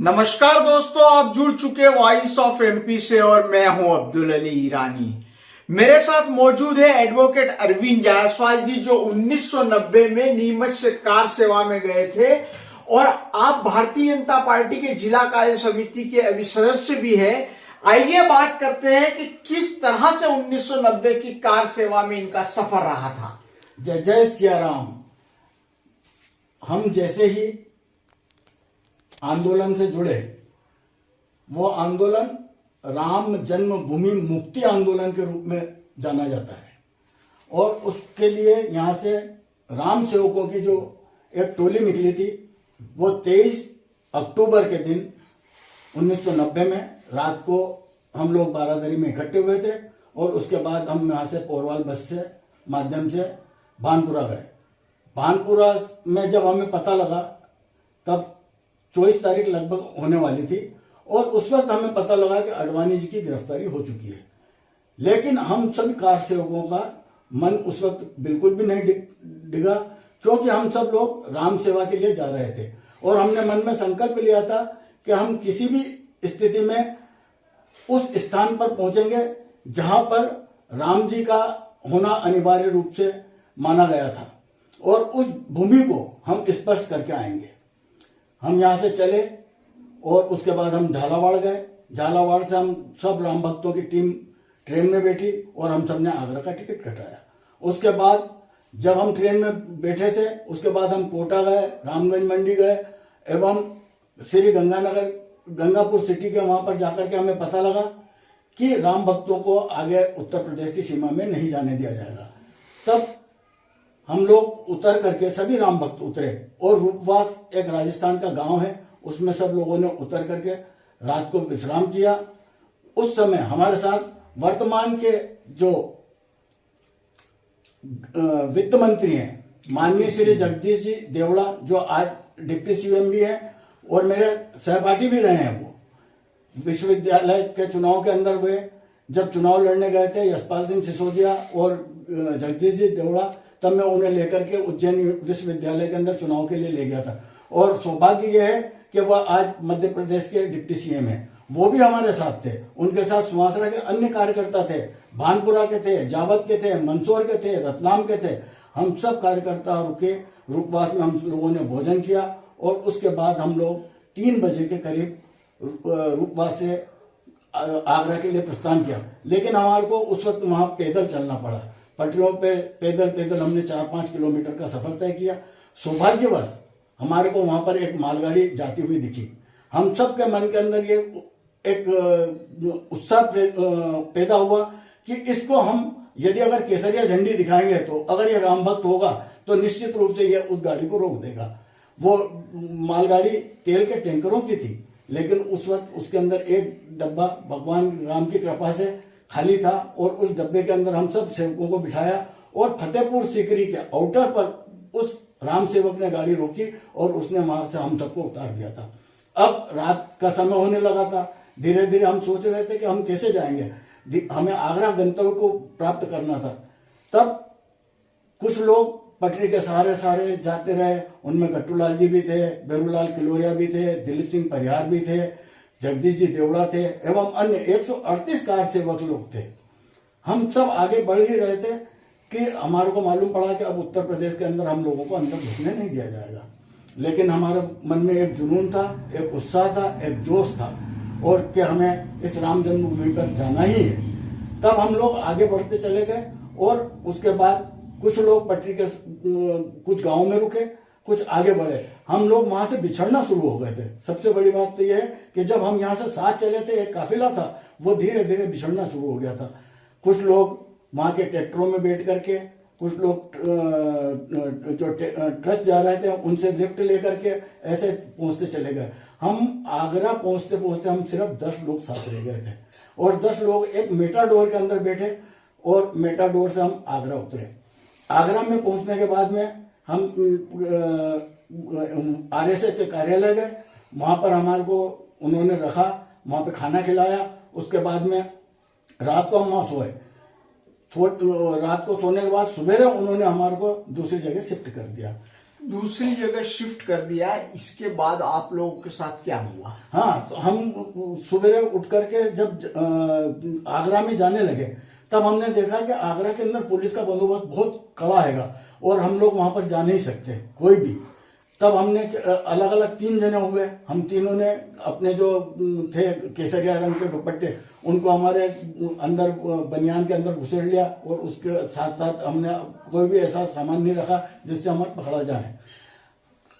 नमस्कार दोस्तों, आप जुड़ चुके वॉइस ऑफ एमपी से और मैं हूं अब्दुल अली ईरानी। मेरे साथ मौजूद है एडवोकेट अरविंद जायसवाल जी, जो 1990 में नीमच से कार सेवा में गए थे और आप भारतीय जनता पार्टी के जिला कार्य समिति के अभी सदस्य भी हैं। आइए बात करते हैं कि किस तरह से 1990 की कार सेवा में इनका सफर रहा था। जय जय सिया राम। हम जैसे ही आंदोलन से जुड़े, वो आंदोलन राम जन्मभूमि मुक्ति आंदोलन के रूप में जाना जाता है और उसके लिए यहाँ से राम सेवकों की जो एक टोली निकली थी, वो 23 अक्टूबर के दिन 1990 में रात को हम लोग बारादरी में इकट्ठे हुए थे और उसके बाद हम यहाँ से पोरवाल बस से माध्यम से भानपुरा गए। भानपुरा में जब हमें पता लगा, तब 24 तारीख लगभग होने वाली थी और उस वक्त हमें पता लगा कि आडवाणी जी की गिरफ्तारी हो चुकी है। लेकिन हम सभी कार सेवकों का मन उस वक्त बिल्कुल भी नहीं डिगा, क्योंकि हम सब लोग राम सेवा के लिए जा रहे थे और हमने मन में संकल्प लिया था कि हम किसी भी स्थिति में उस स्थान पर पहुंचेंगे जहां पर राम जी का होना अनिवार्य रूप से माना गया था और उस भूमि को हम स्पर्श करके आएंगे। हम यहाँ से चले और उसके बाद हम झालावाड़ गए। झालावाड़ से हम सब राम भक्तों की टीम ट्रेन में बैठी और हम सब ने आगरा का टिकट कटाया। उसके बाद जब हम ट्रेन में बैठे थे, उसके बाद हम कोटा गए, रामगंज मंडी गए एवं श्री गंगानगर गंगापुर सिटी के वहां पर जाकर के हमें पता लगा कि राम भक्तों को आगे उत्तर प्रदेश की सीमा में नहीं जाने दिया जाएगा। तब हम लोग उतर करके सभी राम भक्त उतरे और रूपवास एक राजस्थान का गांव है, उसमें सब लोगों ने उतर करके रात को विश्राम किया। उस समय हमारे साथ वर्तमान के जो वित्त मंत्री हैं, माननीय श्री जगदीश जी देवड़ा, जो आज डिप्टी सीएम भी हैं और मेरे सहपाठी भी रहे हैं। वो विश्वविद्यालय के चुनाव के अंदर हुए, जब चुनाव लड़ने गए थे यशपाल सिंह सिसोदिया और जगदीश जी देवड़ा, तब मैं उन्हें लेकर के उज्जैन विश्वविद्यालय के अंदर चुनाव के लिए ले गया था और सौभाग्य यह है कि वह आज मध्य प्रदेश के डिप्टी सीएम हैं। वो भी हमारे साथ थे। उनके साथ सुवासरा के अन्य कार्यकर्ता थे, भानपुरा के थे, जावत के थे, मंदसौर के थे, रतलाम के थे। हम सब कार्यकर्ता रुके। रूपवास में हम लोगों ने भोजन किया और उसके बाद हम लोग 3 बजे के करीब रूपवास से आगरा के लिए प्रस्थान किया। लेकिन हमारे को उस वक्त वहां पैदल चलना पड़ा। पटरियों पे पैदल हमने 4-5 किलोमीटर का सफर तय किया। सौभाग्यवश हमारे को वहां पर एक मालगाड़ी जाती हुई दिखी। हम सब के मन के अंदर ये एक उत्साह पैदा हुआ कि इसको हम यदि अगर केसरिया झंडी दिखाएंगे तो अगर ये राम भक्त होगा तो निश्चित रूप से ये उस गाड़ी को रोक देगा। वो मालगाड़ी तेल के टैंकरों की थी, लेकिन उस वक्त उसके अंदर एक डब्बा भगवान राम की कृपा से खाली था और उस डब्बे के अंदर हम सब सेवकों को बिठाया और फतेहपुर सीकरी के आउटर पर उस राम सेवक ने गाड़ी रोकी और उसने वहां से हम सबको उतार दिया था। अब रात का समय होने लगा था। धीरे धीरे हम सोच रहे थे कि हम कैसे जाएंगे, हमें आगरा गंतव्य को प्राप्त करना था। तब कुछ लोग पटरी के सहारे जाते रहे। उनमें गट्टूलाल जी भी थे, बेरूलाल किलोरिया भी थे, दिलीप सिंह परिहार भी थे, जगदीश जी देवड़ा थे एवं अन्य 138 कार सेवक लोग थे। हम सब आगे बढ़ ही रहे थे कि हमारे को मालूम पड़ा कि अब उत्तर प्रदेश के अंदर हम लोगों को अंदर घुसने नहीं दिया जाएगा। लेकिन हमारे मन में एक जुनून था, एक उत्साह था, एक जोश था और कि हमें इस राम जन्मभूमि पर जाना ही है। तब हम लोग आगे बढ़ते चले गए और उसके बाद कुछ लोग पटरी के कुछ गाँव में रुके, कुछ आगे बढ़े। हम लोग वहां से बिछड़ना शुरू हो गए थे। सबसे बड़ी बात तो यह है कि जब हम यहाँ से साथ चले थे, एक काफिला था, वो धीरे धीरे बिछड़ना शुरू हो गया था। कुछ लोग वहां के ट्रैक्टरों में बैठ करके, कुछ लोग जो ट्रक जा रहे थे उनसे लिफ्ट लेकर के ऐसे पहुंचते चले गए। हम आगरा पहुंचते पहुंचते हम सिर्फ 10 लोग साथ रह गए थे और 10 लोग एक मेटाडोर के अंदर बैठे और मेटाडोर से हम आगरा उतरे। आगरा में पहुंचने के बाद में हम RSS के कार्यालय गए। वहां पर हमारे को उन्होंने रखा, वहां पे खाना खिलाया। उसके बाद में रात को हम वहां सोए। रात को सोने के बाद सवेरे उन्होंने हमारे को दूसरी जगह शिफ्ट कर दिया। दूसरी जगह शिफ्ट कर दिया, इसके बाद आप लोगों के साथ क्या हुआ? हाँ, तो हम सुबह उठ करके जब आगरा में जाने लगे तब हमने देखा कि आगरा के अंदर पुलिस का बंदोबस्त बहुत कड़ा हैगा और हम लोग वहां पर जा नहीं सकते कोई भी। तब हमने अलग अलग 3 जने हुए, हम तीनों ने अपने जो थे केसरिया रंग के दुपट्टे उनको हमारे अंदर बनियान के अंदर घुसेड़ लिया और उसके साथ साथ हमने कोई भी ऐसा सामान नहीं रखा जिससे हमें पकड़ा जाए।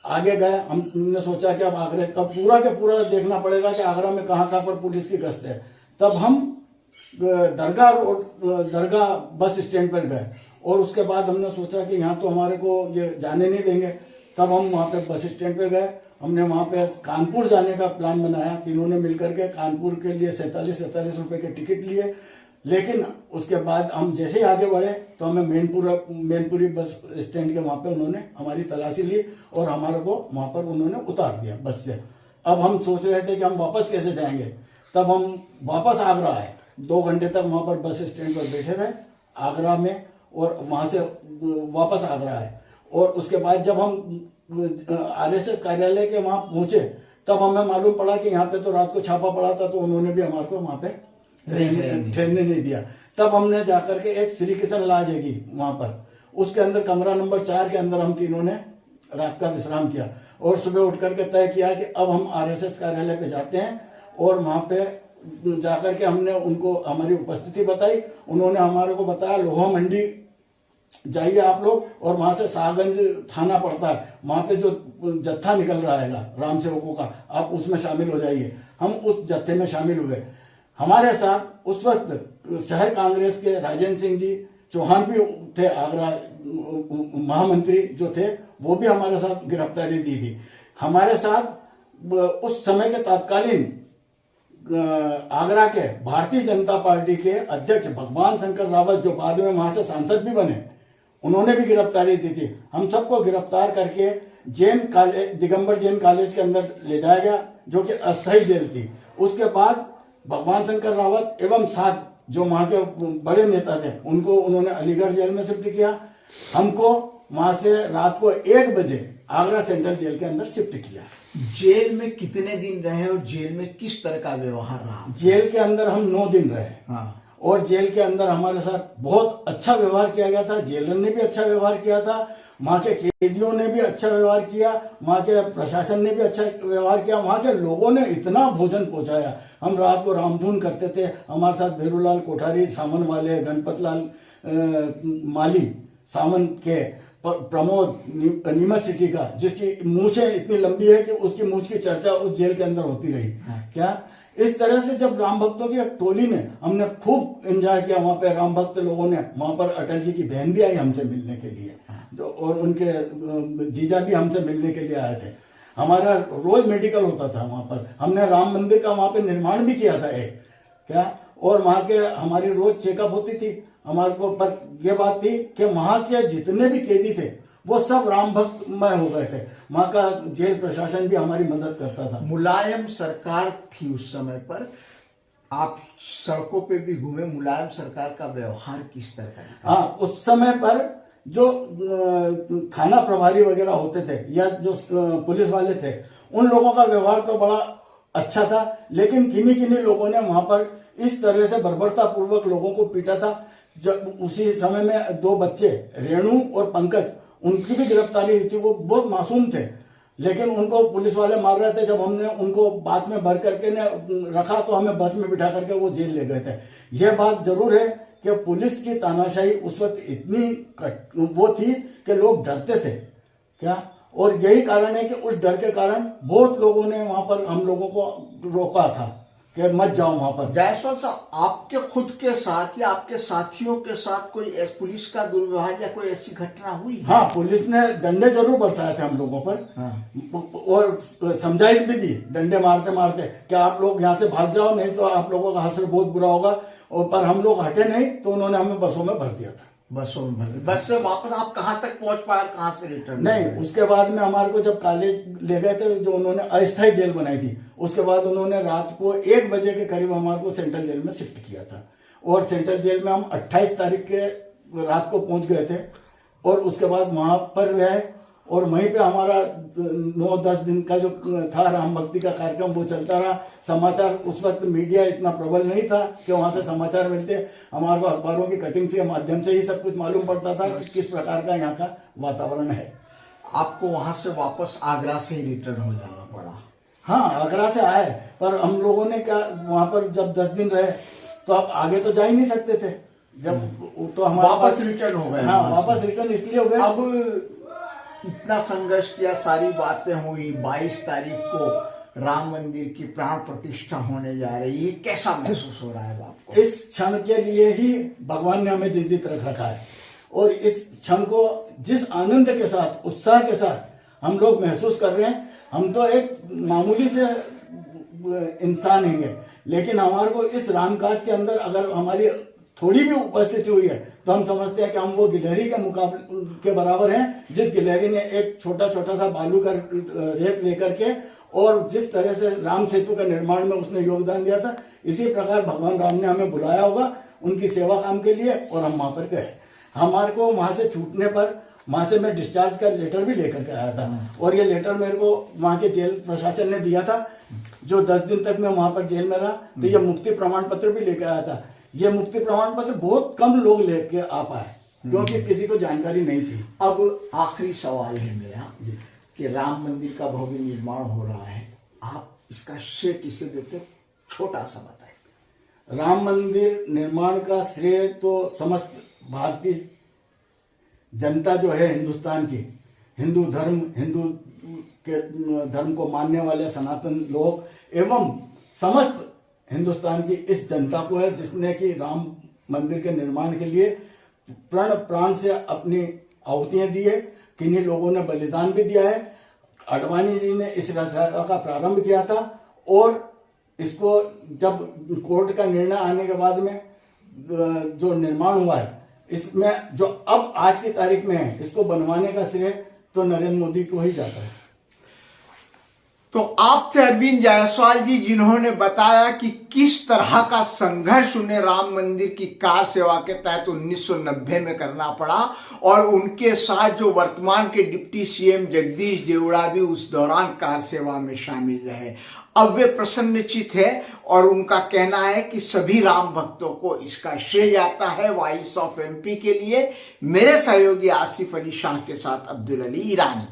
आगे गए, हमने सोचा कि अब आगरा का पूरा देखना पड़ेगा कि आगरा में कहाँ कहाँ पर पुलिस की गश्त है। तब हम दरगाह बस स्टैंड पर गए और उसके बाद हमने सोचा कि यहाँ तो हमारे को ये जाने नहीं देंगे। तब हम वहाँ पे बस स्टैंड पे गए, हमने वहाँ पे कानपुर जाने का प्लान बनाया, तीनों ने मिलकर के कानपुर के लिए 47 रुपए के टिकट लिए। लेकिन उसके बाद हम जैसे ही आगे बढ़े तो हमें मैनपुरी बस स्टैंड के वहाँ पे उन्होंने हमारी तलाशी ली और हमारे को वहाँ पर उन्होंने उतार दिया बस से। अब हम सोच रहे थे कि हम वापस कैसे जाएंगे। तब हम वापस आगरा आए, 2 घंटे तक वहाँ पर बस स्टैंड पर बैठे रहे आगरा में और वहाँ से वापस आगरा आए। और उसके बाद जब हम आरएसएस कार्यालय के वहाँ पहुंचे तब हमें मालूम पड़ा कि यहाँ पे तो रात को छापा पड़ा था, तो उन्होंने भी हमारे को वहाँ पे ठहरने नहीं दिया। तब हमने जाकर के एक श्री कृष्ण लॉज हैगी वहाँ पर, उसके अंदर कमरा नंबर 4 के अंदर हम तीनों ने रात का विश्राम किया और सुबह उठ करके तय किया कि अब हम आरएसएस कार्यालय पे जाते हैं। और वहाँ पे जाकर के हमने उनको हमारी उपस्थिति बताई, उन्होंने हमारे को बताया लोहा मंडी जाइए आप लोग और वहां से शाहगंज थाना पड़ता है, वहां पे जो जत्था निकल रहा है राम सेवकों का, आप उसमें शामिल हो जाइए। हम उस जत्थे में शामिल हुए। हमारे साथ उस वक्त शहर कांग्रेस के राजेंद्र सिंह जी चौहान भी थे, आगरा महामंत्री जो थे वो भी हमारे साथ गिरफ्तारी दी थी। हमारे साथ उस समय के तत्कालीन आगरा के भारतीय जनता पार्टी के अध्यक्ष भगवान शंकर रावत, जो बाद में वहां से सांसद भी बने, उन्होंने भी गिरफ्तारी दी थी। हम सबको गिरफ्तार करके दिगंबर जैन कॉलेज के अंदर ले जाया गया, जो कि अस्थायी जेल थी। उसके बाद भगवान शंकर रावत एवं 7 जो वहां के बड़े नेता थे उनको उन्होंने अलीगढ़ जेल में शिफ्ट किया। हमको वहां से रात को 1 बजे आगरा सेंट्रल जेल के अंदर शिफ्ट किया। जेल में कितने दिन रहे और जेल में किस तरह का व्यवहार रहा? जेल के अंदर हम 9 दिन रहे। हाँ। और जेल के अंदर हमारे साथ बहुत अच्छा व्यवहार किया गया था, जेलर ने भी अच्छा व्यवहार किया था, वहां के कैदियों ने भी अच्छा व्यवहार किया, वहां के प्रशासन ने भी अच्छा व्यवहार किया, वहां के लोगों ने इतना भोजन पहुंचाया। हम रात को रामधुन करते थे, हमारे साथ भेरूलाल कोठारी सामन वाले, गणपत लाल माली सामन के, प्रमोद नीमच सिटी का, जिसकी मूछें इतनी लंबी है कि उसकी मूछ की चर्चा उस जेल के अंदर होती रही। क्या इस तरह से जब राम भक्तों की एक टोली ने, हमने खूब एंजॉय किया वहां पे। राम भक्त लोगों ने वहां पर अटल जी की बहन भी आई हमसे मिलने के लिए, और उनके जीजा भी हमसे मिलने के लिए आए थे। हमारा रोज मेडिकल होता था वहां पर। हमने राम मंदिर का वहां पे निर्माण भी किया था एक, क्या, और वहां के हमारी रोज चेकअप होती थी हमारे को। पर यह बात थी कि वहां के जितने भी कैदी थे वो सब राम भक्तमय हो गए थे। वहां का जेल प्रशासन भी हमारी मदद करता था। मुलायम सरकार थी उस समय पर, आप सड़कों पे भी घूमे, मुलायम सरकार का व्यवहार किस तरह का? हाँ, उस समय पर जो थाना प्रभारी वगैरह होते थे या जो पुलिस वाले थे, उन लोगों का व्यवहार तो बड़ा अच्छा था, लेकिन किन्हीं लोगों ने वहां पर इस तरह से बर्बरता पूर्वक लोगों को पीटा था। जब उसी समय में 2 बच्चे रेणु और पंकज, उनकी भी गिरफ्तारी हुई थी। वो बहुत मासूम थे, लेकिन उनको पुलिस वाले मार रहे थे। जब हमने उनको बात में भर करके ने रखा तो हमें बस में बिठा करके वो जेल ले गए थे। यह बात जरूर है कि पुलिस की तानाशाही उस वक्त इतनी वो थी कि लोग डरते थे, क्या, और यही कारण है कि उस डर के कारण बहुत लोगों ने वहां पर हम लोगों को रोका था कि मत जाओ वहां पर। जायसवाल साहब, आपके खुद के साथ या आपके साथियों के साथ कोई पुलिस का दुर्व्यवहार या कोई ऐसी घटना हुई? हाँ, पुलिस ने डंडे जरूर बरसाए थे हम लोगों पर। हाँ। और समझाइश भी दी डंडे मारते मारते कि आप लोग यहाँ से भाग जाओ, नहीं तो आप लोगों का हश्र बहुत बुरा होगा। और पर हम लोग हटे नहीं, तो उन्होंने हमें बसों में भर दिया था। बसों में बस से वापस आप कहाँ तक पहुंच पाए, कहाँ से रिटर्न? नहीं, उसके बाद में हमारे को जब कॉलेज ले गए थे, जो उन्होंने अस्थायी जेल बनाई थी, उसके बाद उन्होंने रात को 1 बजे के करीब हमारे को सेंट्रल जेल में शिफ्ट किया था। और सेंट्रल जेल में हम 28 तारीख के रात को पहुंच गए थे और उसके बाद वहां पर रहे। और वहीं पे हमारा 9-10 दिन का जो था राम भक्ति का कार्यक्रम वो चलता रहा। समाचार उस वक्त मीडिया इतना प्रबल नहीं था कि वहां से समाचार मिलते, हमारे को अखबारों की कटिंग के माध्यम से ही सब कुछ मालूम पड़ता था कि किस प्रकार का यहाँ का वातावरण है। आपको वहां से वापस आगरा से ही रिटर्न हो जाना पड़ा। हाँ, आगरा से आए, पर हम लोगों ने क्या वहां पर जब 10 दिन रहे तो अब आगे तो जा ही नहीं सकते थे, जब तो हमारे वापस रिटर्न हो गए। हाँ, वापस रिटर्न इसलिए हो गए। अब इतना संघर्ष किया, सारी बातें हुई, 22 तारीख को राम मंदिर की प्राण प्रतिष्ठा होने जा रही है, कैसा महसूस हो रहा है आपको? इस क्षण के लिए ही भगवान ने हमें जीवित रख रखा है, और इस क्षण को जिस आनंद के साथ, उत्साह के साथ हम लोग महसूस कर रहे हैं। हम तो एक मामूली से इंसान हैं, लेकिन हमारे को इस रामकाज के अंदर अगर हमारी थोड़ी भी उपस्थिति हुई है तो हम समझते हैं कि हम वो गिलहरी के मुकाबले के बराबर हैं, जिस गिलहरी ने एक छोटा छोटा सा बालू का रेत लेकर के और जिस तरह से राम सेतु के निर्माण में उसने योगदान दिया था, इसी प्रकार भगवान राम ने हमें बुलाया होगा उनकी सेवा काम के लिए, और हम वहां पर गए। हमारे को वहां से छूटने पर वहां से मैं डिस्चार्ज का लेटर भी लेकर के आया था, और ये लेटर मेरे को वहां के जेल प्रशासन ने दिया था। जो 10 दिन तक मैं वहां पर जेल में रहा तो ये मुक्ति प्रमाण पत्र भी लेकर आया था। ये मुक्ति प्रमाण पत्र बहुत कम लोग लेके आ पाए, क्योंकि किसी को जानकारी नहीं थी। अब आखिरी सवाल है मेरा कि राम मंदिर का भव्य निर्माण हो रहा है, आप इसका श्रेय किसे देते? छोटा सा बताइए। राम मंदिर निर्माण का श्रेय तो समस्त भारतीय जनता जो है हिंदुस्तान की, हिंदू के धर्म को मानने वाले सनातन लोग एवं समस्त हिंदुस्तान की इस जनता को है, जिसने कि राम मंदिर के निर्माण के लिए प्राण से अपनी आहुतियां दी है। किन्हीं लोगों ने बलिदान भी दिया है। अडवाणी जी ने इस रथ यात्रा का प्रारंभ किया था, और इसको जब कोर्ट का निर्णय आने के बाद में जो निर्माण हुआ है, इसमें जो अब आज की तारीख में है, इसको बनवाने का श्रेय तो नरेंद्र मोदी को ही जाता है। तो आप थे अरविंद जायसवाल जी, जिन्होंने बताया कि किस तरह का संघर्ष उन्हें राम मंदिर की कार सेवा के तहत 1990 में करना पड़ा, और उनके साथ जो वर्तमान के डिप्टी सीएम जगदीश देवड़ा भी उस दौरान कार सेवा में शामिल रहे। अब वे प्रसन्नचित है, और उनका कहना है कि सभी राम भक्तों को इसका श्रेय जाता है। वॉइस ऑफ एमपी के लिए मेरे सहयोगी आसिफ अली शाह के साथ अब्दुल अली ईरानी।